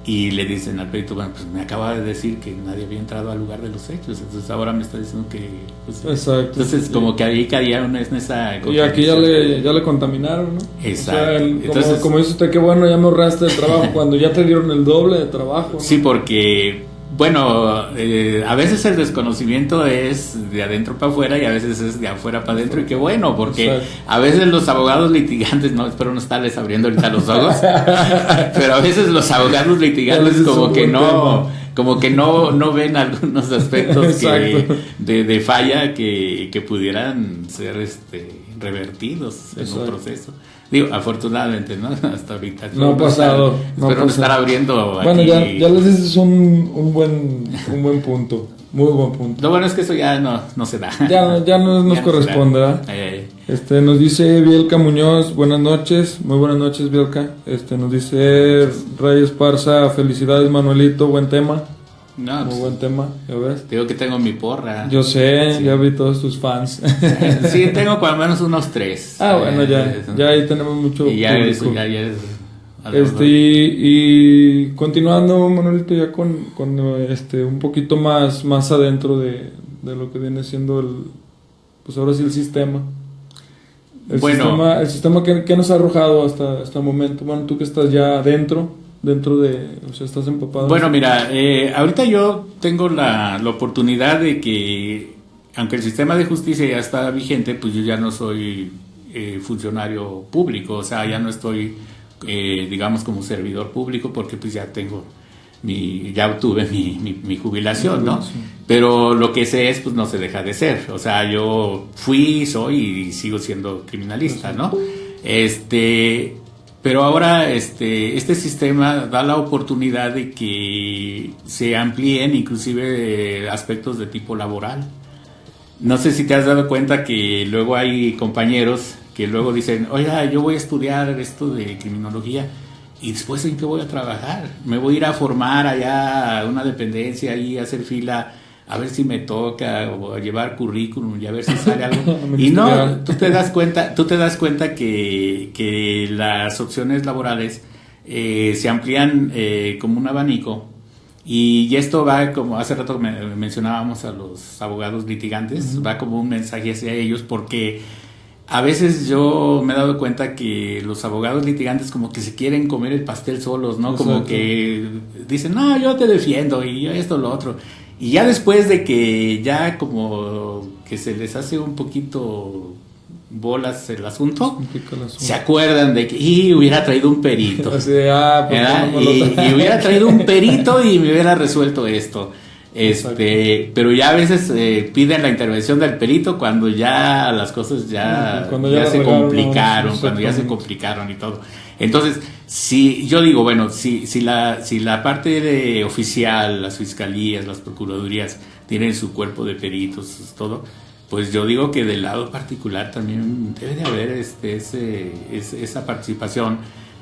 Y le dicen al perito, bueno, pues me acaba de decir que nadie había entrado al lugar de los hechos, entonces ahora me está diciendo que... Pues, exacto. Entonces como que ahí caía en esa... Y aquí ya le contaminaron, ¿no? Exacto. O sea, entonces, como dice usted, que bueno, ya me ahorraste el trabajo cuando ya te dieron el doble de trabajo, ¿no? Sí, porque... Bueno, a veces el desconocimiento es de adentro para afuera y a veces es de afuera para adentro, y qué bueno, porque exacto, a veces los abogados litigantes, no, espero no estarles abriendo ahorita los ojos, pero a veces los abogados litigantes como que no ven algunos aspectos de falla que pudieran ser revertidos en un proceso. Digo, afortunadamente, ¿no? Hasta ahorita. No ha pasado. Espero no estar abriendo aquí. Bueno, ya les dices un buen punto. Muy buen punto. Lo bueno es que eso ya no se da. Ya no nos corresponde, ¿verdad? Nos dice Bielka Muñoz, buenas noches. Muy buenas noches, Bielka. Nos dice Reyes Parza, felicidades, Manuelito, buen tema. No, muy buen tema, ¿ya ves? Digo que tengo mi porra. Yo sé, sí. Ya vi todos tus fans. Sí, tengo por lo menos unos 3. Bueno, ya ahí tenemos mucho y ya público. Eso, ya es y continuando, Manuelito, ya con un poquito más adentro de lo que viene siendo pues ahora sí el sistema. El sistema que nos ha arrojado hasta el momento. Bueno, tú que estás ya dentro o sea, estás empapado. Bueno, mira, ahorita yo tengo la oportunidad de que, aunque el sistema de justicia ya está vigente, pues yo ya no soy funcionario público, o sea, ya no estoy, digamos, como servidor público, porque pues ya tengo ya obtuve mi jubilación, ¿no? Pero lo que sé es, pues no se deja de ser. O sea, yo soy y sigo siendo criminalista, ¿no? Pero ahora este sistema da la oportunidad de que se amplíen inclusive aspectos de tipo laboral. No sé si te has dado cuenta que luego hay compañeros que luego dicen, oiga, yo voy a estudiar esto de criminología y después ¿en qué voy a trabajar? Me voy a ir a formar allá a una dependencia y a hacer fila a ver si me toca o a llevar currículum y a ver si sale algo. Y no, tú te das cuenta que las opciones laborales se amplían como un abanico. Y esto va, como hace rato mencionábamos a los abogados litigantes, va como un mensaje hacia ellos, porque a veces yo me he dado cuenta que los abogados litigantes como que se quieren comer el pastel solos, ¿no? Exacto. Como que dicen, no, yo te defiendo y yo esto, lo otro. Y ya después de que ya como que se les hace un poquito bolas el asunto, se acuerdan de que hubiera traído un perito. Así de, y hubiera traído un perito y me hubiera resuelto esto. Pero ya a veces piden la intervención del perito cuando ya las cosas ya se complicaron, cuando ya se complicaron y todo. Entonces, si yo digo, bueno, si la parte de oficial, las fiscalías, las procuradurías tienen su cuerpo de peritos, todo, pues yo digo que del lado particular también debe de haber esa participación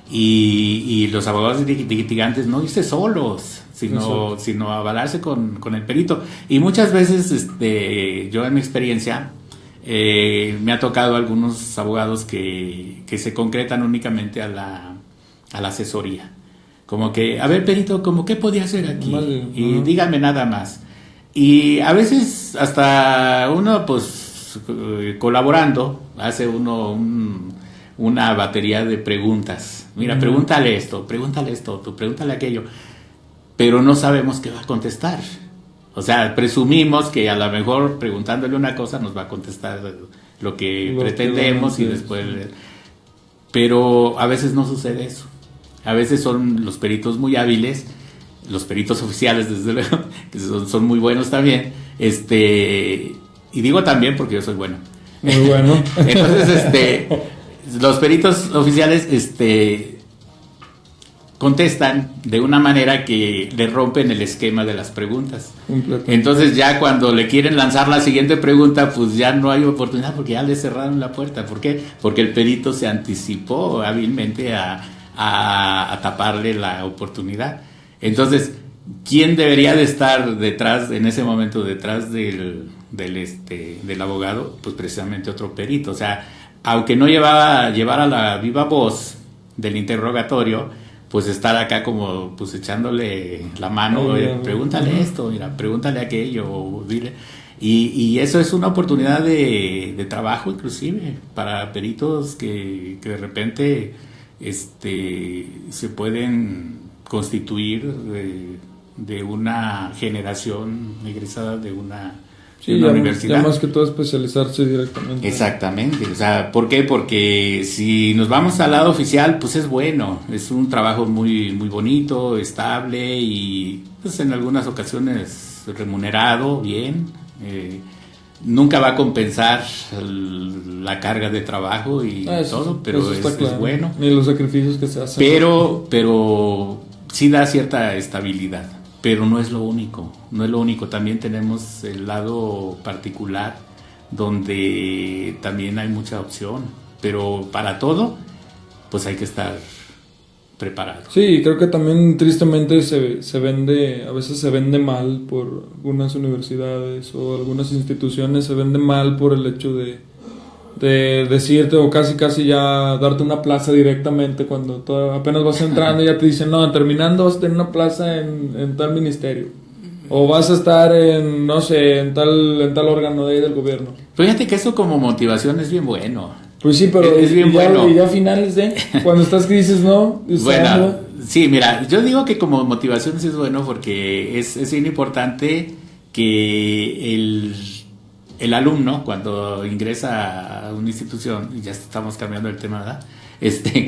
y los abogados litigantes no irse solos, sino avalarse con el perito. Y muchas veces yo en mi experiencia me ha tocado algunos abogados que se concretan únicamente a la asesoría. Como que, a ver, perito, ¿cómo qué podía hacer aquí? Y dígame nada más. Y a veces hasta uno, pues, colaborando, hace uno una batería de preguntas. Mira, pregúntale esto, tú pregúntale aquello. Pero no sabemos qué va a contestar. O sea, presumimos que a lo mejor preguntándole una cosa nos va a contestar lo que pretendemos y después... Pero a veces no sucede eso. A veces son los peritos muy hábiles, los peritos oficiales, desde luego, que son muy buenos también. Y digo también porque yo soy bueno. Muy bueno. Entonces, los peritos oficiales, contestan de una manera que le rompen el esquema de las preguntas. Entonces ya cuando le quieren lanzar la siguiente pregunta, pues ya no hay oportunidad porque ya le cerraron la puerta. ¿Por qué? Porque el perito se anticipó hábilmente a taparle la oportunidad. Entonces, ¿quién debería de estar detrás, en ese momento, detrás del abogado? Pues precisamente otro perito. O sea, aunque no llevara la viva voz del interrogatorio, pues estar acá como pues echándole la mano, pregúntale esto, mira, pregúntale aquello, dile. Y eso es una oportunidad de trabajo inclusive para peritos que de repente se pueden constituir de una generación egresada de una universidad. Ya más que todo especializarse directamente. Exactamente, o sea, ¿por qué? Porque si nos vamos al lado oficial, pues es bueno, es un trabajo muy, muy bonito, estable y pues en algunas ocasiones remunerado, bien. Nunca va a compensar la carga de trabajo y todo, pero es bueno. Ni los sacrificios que se hacen. Pero sí da cierta estabilidad. Pero no es lo único, también tenemos el lado particular donde también hay mucha opción, pero para todo pues hay que estar preparado. Sí, creo que también tristemente se vende, a veces se vende mal por algunas universidades o algunas instituciones, se vende mal por el hecho de decirte o casi ya darte una plaza directamente cuando apenas vas entrando y ya te dicen, no, terminando vas a tener una plaza en tal ministerio o vas a estar en, no sé, en tal órgano de ahí del gobierno. Fíjate que eso como motivación es bien bueno. Pues sí, pero es bien bueno. Y ya a finales de cuando estás que dices no. Bueno, sí, mira, yo digo que como motivación sí es bueno porque es bien importante que el alumno cuando ingresa a una institución, y ya estamos cambiando el tema, ¿verdad?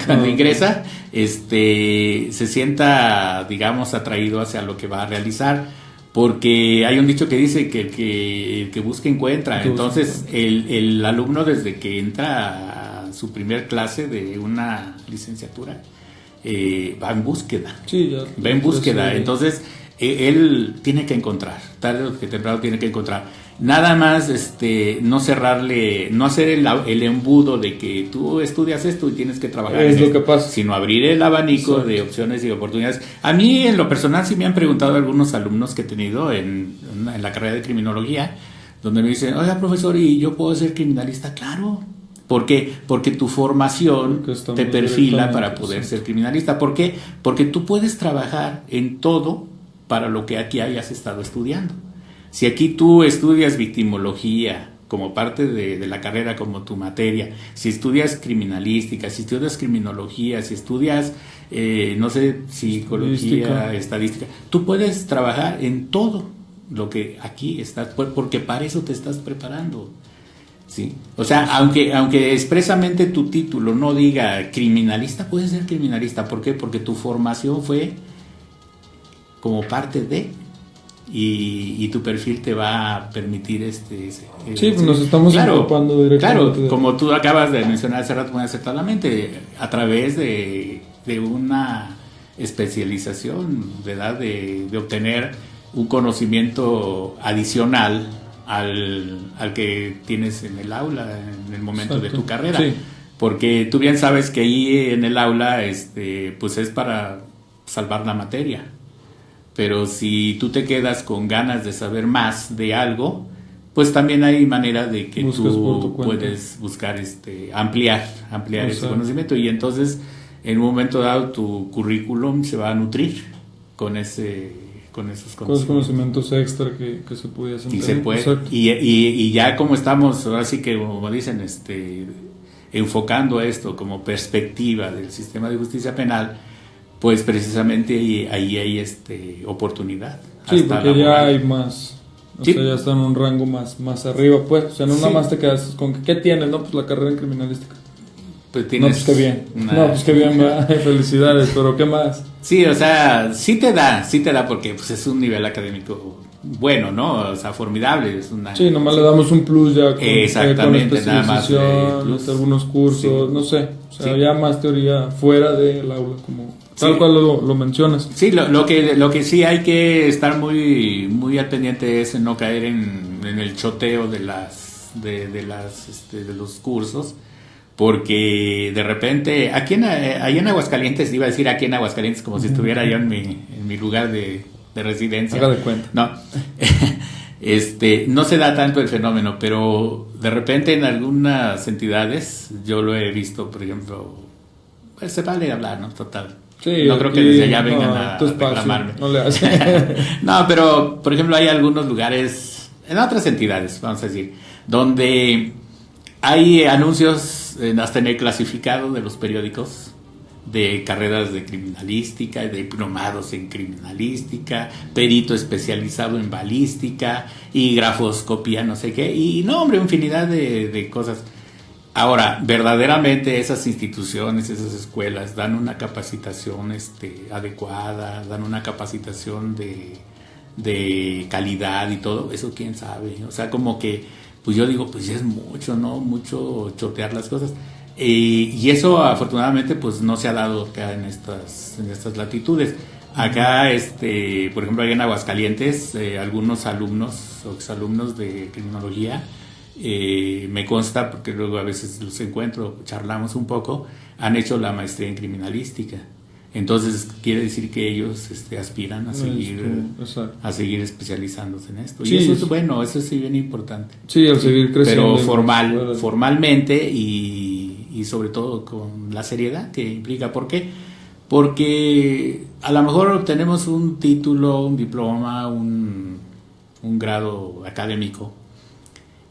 Cuando ingresa, se sienta, digamos, atraído hacia lo que va a realizar, porque hay un dicho que dice que el que busca encuentra. Entonces, el alumno, desde que entra a su primer clase de una licenciatura, va en búsqueda. Sí, va en búsqueda. Entonces, él tiene que encontrar, tarde o temprano tiene que encontrar. Nada más no cerrarle, no hacer el embudo de que tú estudias esto y tienes que trabajar es en lo esto, que pasa, sino abrir el abanico de opciones y oportunidades. A mí, en lo personal, sí me han preguntado algunos alumnos que he tenido en la carrera de criminología, donde me dicen, oiga, profesor, ¿y yo puedo ser criminalista? Claro. ¿Por qué? Porque tu formación te perfila para poder ser criminalista. ¿Por qué? Porque tú puedes trabajar en todo para lo que aquí hayas estado estudiando. Si aquí tú estudias victimología como parte de la carrera, como tu materia, si estudias criminalística, si estudias criminología, si estudias, no sé, psicología, estadística, tú puedes trabajar en todo lo que aquí estás, porque para eso te estás preparando. ¿Sí? O sea, aunque expresamente tu título no diga criminalista, puedes ser criminalista. ¿Por qué? Porque tu formación fue como parte de... Y tu perfil te va a permitir sí, pues nos estamos ocupando directamente. Claro, como tú acabas de mencionar hace rato muy acertadamente, a través de una especialización, ¿verdad? De obtener un conocimiento adicional al que tienes en el aula en el momento de tu carrera. Sí. Porque tú bien sabes que ahí en el aula pues es para salvar la materia. Pero si tú te quedas con ganas de saber más de algo, pues también hay manera de que tú puedes buscar ampliar ese conocimiento, y entonces en un momento dado tu currículum se va a nutrir con esos conocimientos. Con los conocimientos extra que se pudiesen tener. Se puede, y ya como estamos, ahora sí que como dicen, enfocando esto como perspectiva del sistema de justicia penal, pues precisamente ahí hay oportunidad. Sí, porque ya hay más, o sea, ya está en un rango más arriba, pues, o sea, no nada más te quedas con ¿qué tienes? No, pues la carrera en criminalística. Pues tienes... No, pues qué bien. No, pues qué bien, felicidades, pero ¿qué más? Sí, o sea, sí te da porque pues es un nivel académico bueno, ¿no? O sea, formidable. Sí, nomás le damos un plus ya con exactamente, nada más algunos cursos, no sé, o sea, ya más teoría fuera del aula, como tal cual lo mencionas. Sí, lo que sí hay que estar muy muy al pendiente es no caer en el choteo de los cursos, porque de repente ahí en Aguascalientes, iba a decir aquí en Aguascalientes como si estuviera yo en mi lugar de residencia. Haga de cuenta. No. No se da tanto el fenómeno, pero de repente en algunas entidades yo lo he visto, por ejemplo, pues se vale hablar, ¿no? Total. Sí, no creo que desde allá vengan a reclamarme. No le hace. No, pero por ejemplo hay algunos lugares, en otras entidades, vamos a decir, donde hay anuncios hasta en el clasificado de los periódicos de carreras de criminalística, de diplomados en criminalística, perito especializado en balística y grafoscopía, no sé qué, y no, hombre, infinidad de cosas. Ahora, verdaderamente esas instituciones, esas escuelas dan una capacitación adecuada, dan una capacitación de calidad y todo, eso quién sabe. O sea, como que, pues yo digo, pues ya es mucho, ¿no? Mucho chotear las cosas. Y eso afortunadamente pues no se ha dado acá en estas latitudes. Acá, por ejemplo, allá en Aguascalientes, algunos alumnos o exalumnos de criminología, me consta, porque luego a veces los encuentro, charlamos un poco, han hecho la maestría en criminalística. Entonces quiere decir que ellos aspiran a seguir especializándose en esto. Sí, y eso es bueno, eso sí bien importante. Sí, al seguir creciendo. Pero formalmente y sobre todo con la seriedad que implica. ¿Por qué? Porque a lo mejor obtenemos un título, un diploma, un grado académico,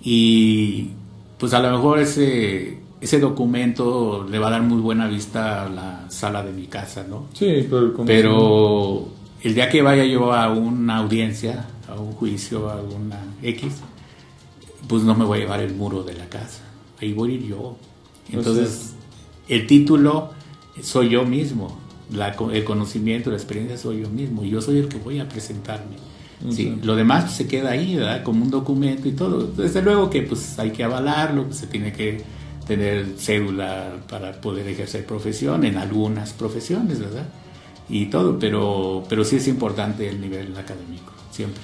y pues a lo mejor ese documento le va a dar muy buena vista a la sala de mi casa, ¿no? Sí, pero el día que vaya yo a una audiencia, a un juicio, a alguna X, pues no me voy a llevar el muro de la casa, ahí voy a ir yo. Entonces, el título soy yo mismo, el conocimiento, la experiencia soy yo mismo, y yo soy el que voy a presentarme. Sí, lo demás pues, se queda ahí, ¿verdad? Como un documento y todo. Desde luego que pues hay que avalarlo, pues, se tiene que tener cédula para poder ejercer profesión en algunas profesiones, ¿verdad? Y todo, pero sí es importante el nivel académico, siempre.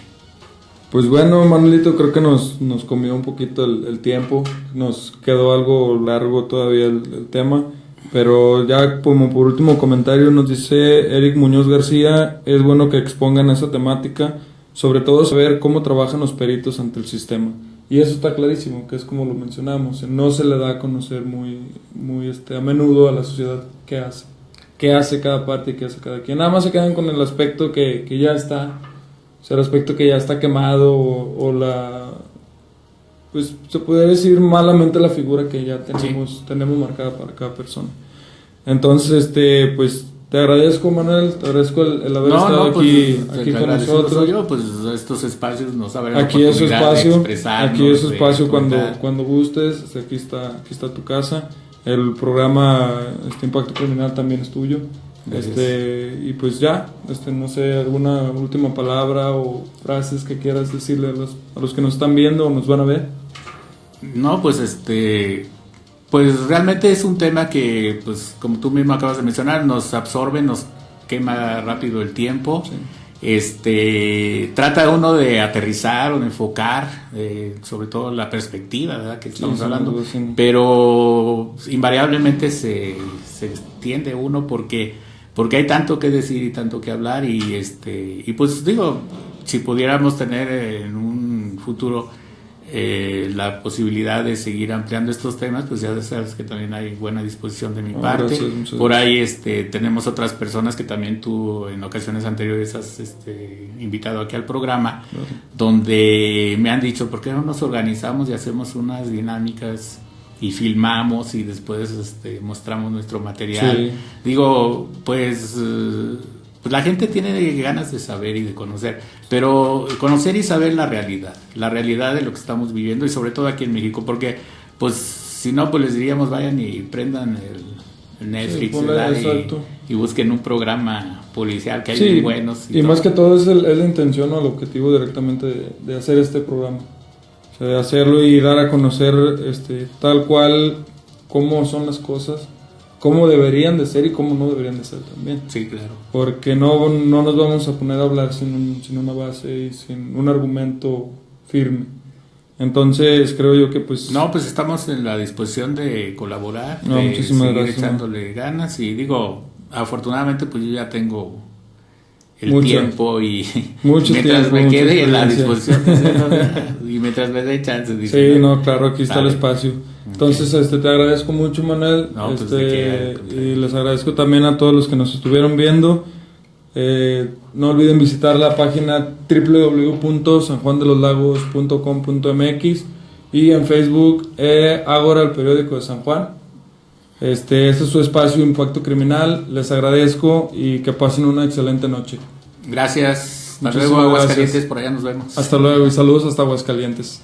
Pues bueno, Manuelito, creo que nos comió un poquito el tiempo, nos quedó algo largo todavía el tema, pero ya como por último comentario nos dice Eric Muñoz García, es bueno que expongan esa temática, sobre todo saber cómo trabajan los peritos ante el sistema. Y eso está clarísimo, que es como lo mencionamos, no se le da a conocer muy a menudo a la sociedad qué hace cada parte y qué hace cada quien. Nada más se quedan con el aspecto que ya está, o sea, el aspecto que ya está quemado o pues se puede decir malamente la figura que ya tenemos marcada para cada persona. Entonces, pues te agradezco, Manuel, te agradezco el haber estado aquí con nosotros. Yo, pues estos espacios nos abren aquí es su espacio, aquí es su espacio cuando gustes, aquí está tu casa. El programa Impacto Criminal también es tuyo. Y pues ya, no sé, alguna última palabra o frases que quieras decirle a los que nos están viendo o nos van a ver. No, pues pues realmente es un tema que, pues como tú mismo acabas de mencionar, nos absorbe, nos quema rápido el tiempo. Sí. Trata uno de aterrizar o de enfocar, sobre todo la perspectiva, ¿verdad? Que estamos hablando, pero invariablemente se extiende uno porque hay tanto que decir y tanto que hablar y pues digo, si pudiéramos tener en un futuro la posibilidad de seguir ampliando estos temas, pues ya sabes que también hay buena disposición de mi parte. Gracias, por ahí tenemos otras personas que también tú en ocasiones anteriores has invitado aquí al programa, donde me han dicho, ¿por qué no nos organizamos y hacemos unas dinámicas y filmamos y después mostramos nuestro material? Sí. Digo, pues la gente tiene ganas de saber y de conocer, pero conocer y saber la realidad de lo que estamos viviendo y sobre todo aquí en México, porque pues si no, pues les diríamos vayan y prendan el Netflix, y busquen un programa policial que hay muy buenos. Y más que todo es la intención o el objetivo directamente de hacer este programa, o sea, de hacerlo y dar a conocer tal cual cómo son las cosas, cómo deberían de ser y cómo no deberían de ser también. Sí, claro. Porque no nos vamos a poner a hablar sin una base y sin un argumento firme. Entonces creo yo que pues... No, pues estamos en la disposición de colaborar, de muchísimas seguir gracias, echándole ganas y digo, afortunadamente pues yo ya tengo el tiempo y mientras me quede en la disposición y mientras me dé chance. Sí, no, claro, aquí está el espacio. Entonces, te agradezco mucho, Manuel, pues y les agradezco también a todos los que nos estuvieron viendo. No olviden visitar la página www.sanjuandeloslagos.com.mx y en Facebook Ágora, el periódico de San Juan. Este es su espacio Impacto Criminal. Les agradezco y que pasen una excelente noche. Gracias. Hasta luego, Aguascalientes, por allá nos vemos. Hasta luego y saludos hasta Aguascalientes.